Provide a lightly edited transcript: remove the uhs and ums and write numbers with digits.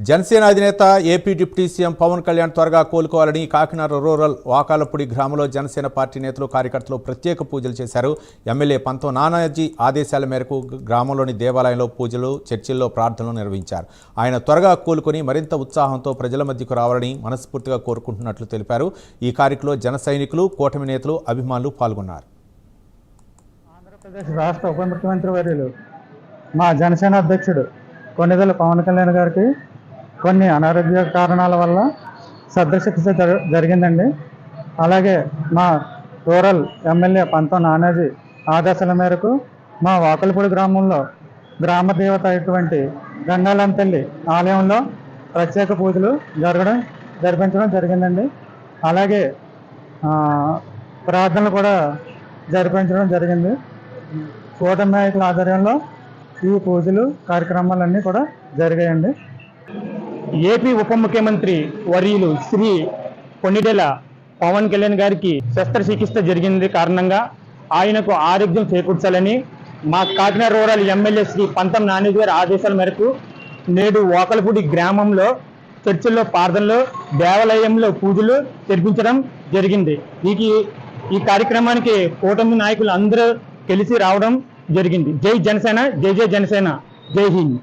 జనసేన అధినేత AP deputy CM Pawan Kalyan త్వరగా కోలుకోవాలని కాకినాడ రూరల్ వాకాలపూడి గ్రామంలో జనసేన పార్టీ నేతలు కార్యకర్తలు ప్రత్యేక పూజలు చేశారు. ఎమ్మెల్యే పంతం నానాజీ ఆదేశాల మేరకు గ్రామంలోని దేవాలయంలో పూజలు, చర్చిల్లో ప్రార్థనలు నిర్వహించారు. ఆయన త్వరగా కోలుకొని మరింత ఉత్సాహంతో ప్రజల మధ్యకు రావాలని మనస్ఫూర్తిగా కోరుకుంటున్నట్లు తెలిపారు. ఈ కార్యక్రమంలో జన సైనికులు, కూటమి నేతలు, అభిమానులు పాల్గొన్నారు. ఆంధ్రప్రదేశ్ రాష్ట్ర ఉప ముఖ్యమంత్రి వర్యులు మా జనసేన అధ్యక్షుడు కొన్నిదెల పవన్ కళ్యాణ్ గారికి కొన్ని అనారోగ్య కారణాల వల్ల శస్త్రచికిత్స జరిగిందండి. అలాగే మా రూరల్ ఎమ్మెల్యే పంతం నానాజీ ఆదేశాల మేరకు మా వాకలపూడి గ్రామంలో గ్రామ దేవత అయినటువంటి గంగాలమ్మ తల్లి ఆలయంలో ప్రత్యేక పూజలు జరిపించడం జరిగిందండి. అలాగే ప్రార్థనలు కూడా జరిపించడం జరిగింది. కూటమి నాయకుల ఆధ్వర్యంలో ఈ పూజలు కార్యక్రమాలన్నీ కూడా జరిగాయండి. ఏపీ ఉప ముఖ్యమంత్రి వర్యులు శ్రీ కొన్నిదెల పవన్ కళ్యాణ్ గారికి శస్త్రచికిత్స జరిగింది కారణంగా ఆయనకు ఆరోగ్యం చేకూర్చాలని మా కాకినాడ రూరల్ ఎమ్మెల్యే శ్రీ పంతం నానాజీ గారి ఆదేశాల మేరకు నేడు వాకలపూడి గ్రామంలో చర్చిల్లో ప్రార్థనలు, దేవాలయంలో పూజలు జరిపించడం జరిగింది. ఈ కార్యక్రమానికి కూటమి నాయకులు అందరూ కలిసి రావడం జరిగింది. జై జనసేన, జై జై జనసేన, జై హింద్.